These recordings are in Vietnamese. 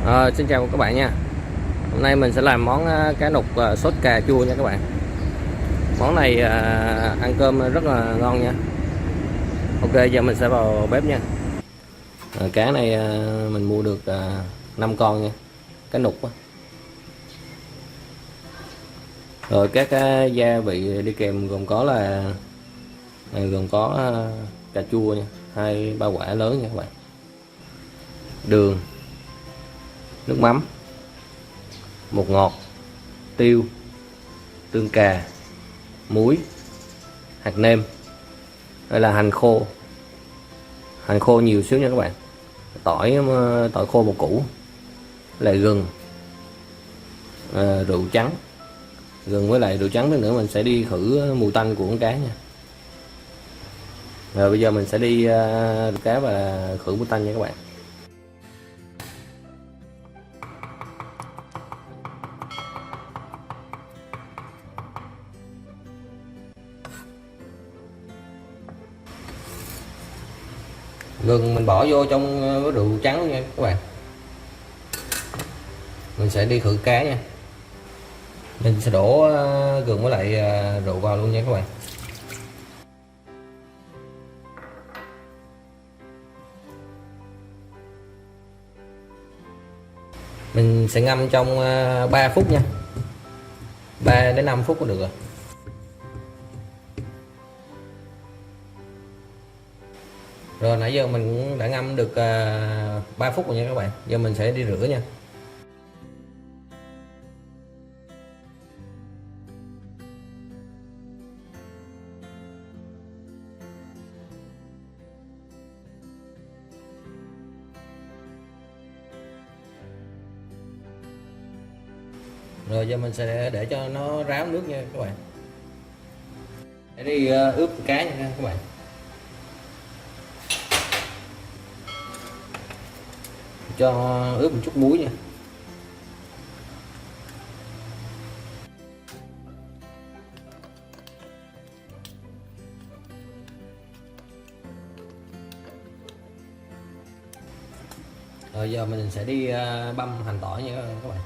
Xin chào các bạn nha. Hôm nay mình sẽ làm món cá nục sốt cà chua nha các bạn. Món này ăn cơm rất là ngon nha. Ok, giờ mình sẽ vào bếp nha. Cá này mình mua được 5 con nha, cá nục á. Rồi các gia vị đi kèm gồm có là cà chua nha, 2-3 quả lớn nha các bạn. Đường, nước mắm, bột ngọt, tiêu, tương cà, muối, hạt nêm. Đây là hành khô nhiều xíu nha các bạn. Tỏi khô một củ, lại gừng, rượu trắng. Gừng với lại rượu trắng nữa mình sẽ đi khử mùi tanh của con cá nha. Rồi bây giờ mình sẽ đi cá và khử mùi tanh nha các bạn. Gừng mình bỏ vô trong cái rượu trắng nha các bạn. Mình sẽ đi khử cá nha. Mình sẽ đổ gừng với lại rượu vào luôn nha các bạn. Mình sẽ ngâm trong 3 phút nha, 3 đến 5 phút có được rồi. Rồi nãy giờ mình cũng đã ngâm được 3 phút rồi nha các bạn. Giờ mình sẽ đi rửa nha. Rồi giờ mình sẽ để cho nó ráo nước nha các bạn. Để đi ướp cá nha các bạn. Cho ướp một chút muối nha. Rồi giờ mình sẽ đi băm hành tỏi nha các bạn.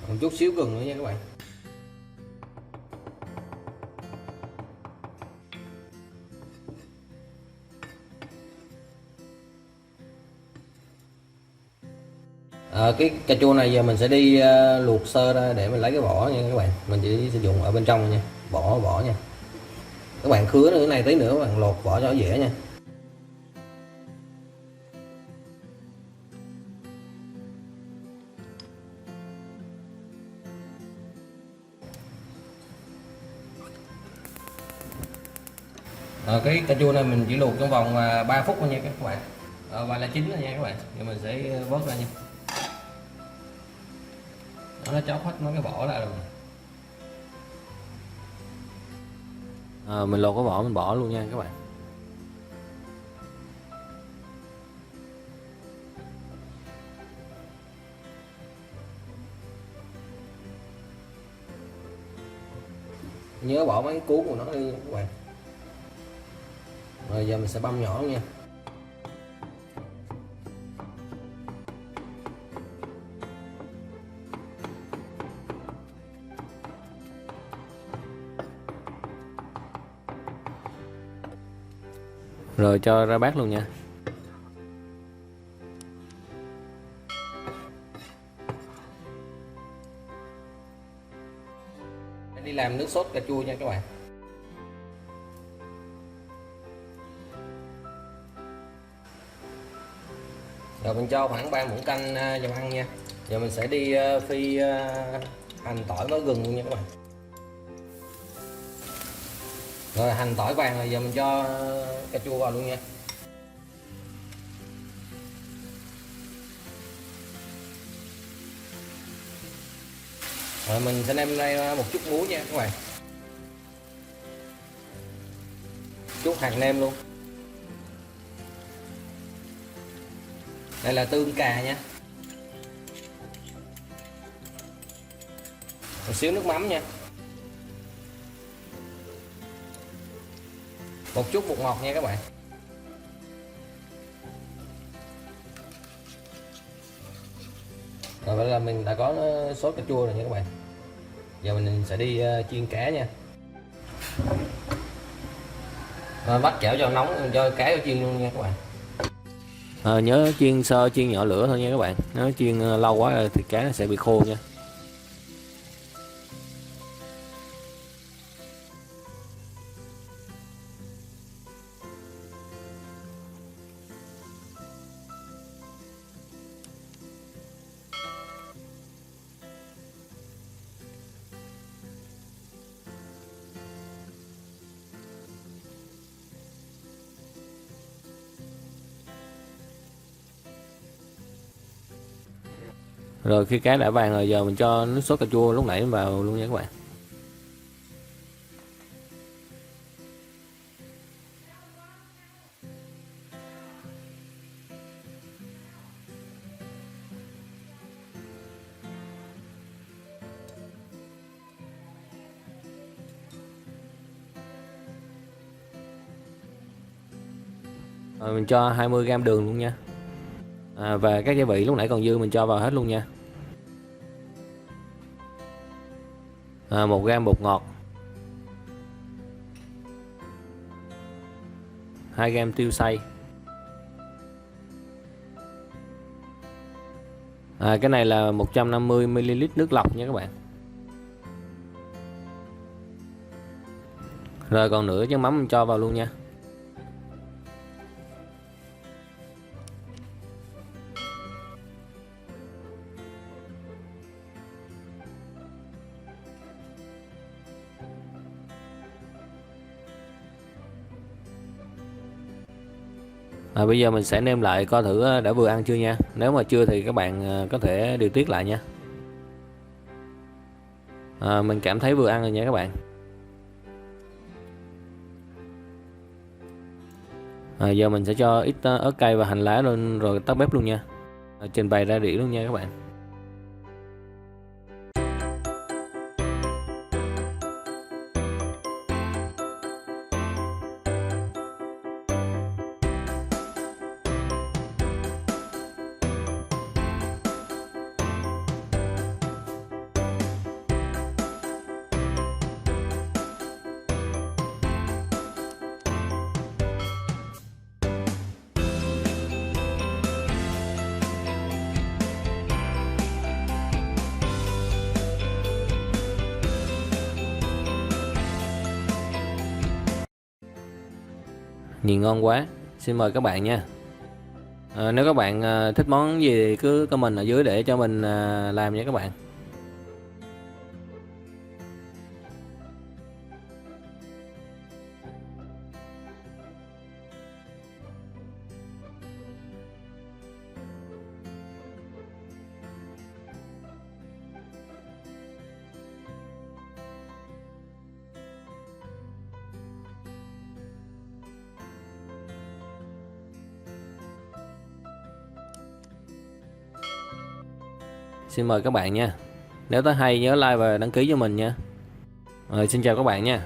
Một chút xíu gừng nữa nha các bạn. Cái cà chua này giờ mình sẽ đi luộc sơ ra để mình lấy cái vỏ nha các bạn. Mình chỉ sử dụng ở bên trong nha, vỏ nha. Các bạn khứa nữa này tí nữa các bạn lột vỏ cho dễ nha. Cái cà chua này mình chỉ luộc trong vòng 3 phút thôi nha các bạn. Và là chín rồi nha các bạn. Giờ mình sẽ vớt ra nha. Nó chóc hết mấy cái vỏ ra rồi. Mình lột cái vỏ mình bỏ luôn nha các bạn. Nhớ bỏ mấy cái cuốn của nó đi nha các bạn. Rồi giờ mình sẽ băm nhỏ nha. Rồi cho ra bát luôn nha. Đi làm nước sốt cà chua nha các bạn. Rồi mình cho khoảng 3 muỗng canh dầu ăn nha. Giờ mình sẽ đi phi hành tỏi với gừng luôn nha các bạn. Rồi hành tỏi vàng rồi giờ mình cho cà chua vào luôn nha. Rồi mình sẽ nêm đây một chút muối nha các bạn, chút hạt nêm luôn. Đây là tương cà nha, một xíu nước mắm nha, một chút bột ngọt nha các bạn. Rồi vậy là mình đã có sốt cà chua rồi nha các bạn. Giờ mình sẽ đi chiên cá nha. Bắt chảo cho nóng cho cá cho chiên luôn nha các bạn. Nhớ chiên sơ, chiên nhỏ lửa thôi nha các bạn. Nếu chiên lâu quá thì cá nó sẽ bị khô nha. Rồi khi cá đã vàng rồi, giờ mình cho nước sốt cà chua lúc nãy vào luôn nha các bạn. Rồi mình cho 20g đường luôn nha. Và các gia vị lúc nãy còn dư mình cho vào hết luôn nha. 1g bột ngọt, 2g tiêu xay. Cái này là 150ml nước lọc nha các bạn. Rồi còn nửa chén mắm mình cho vào luôn nha. Bây giờ mình sẽ nêm lại coi thử đã vừa ăn chưa nha. Nếu mà chưa thì các bạn có thể điều tiết lại nha. Mình cảm thấy vừa ăn rồi nha các bạn. Giờ mình sẽ cho ít ớt cay và hành lá lên rồi tắt bếp luôn nha. Trình bày ra đĩa luôn nha các bạn. Nhìn ngon quá, xin mời các bạn nha. Nếu các bạn thích món gì thì cứ comment ở dưới để cho mình làm nha các bạn. Xin mời các bạn nha. Nếu thấy hay nhớ like và đăng ký cho mình nha. Xin chào các bạn nha.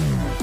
Wow.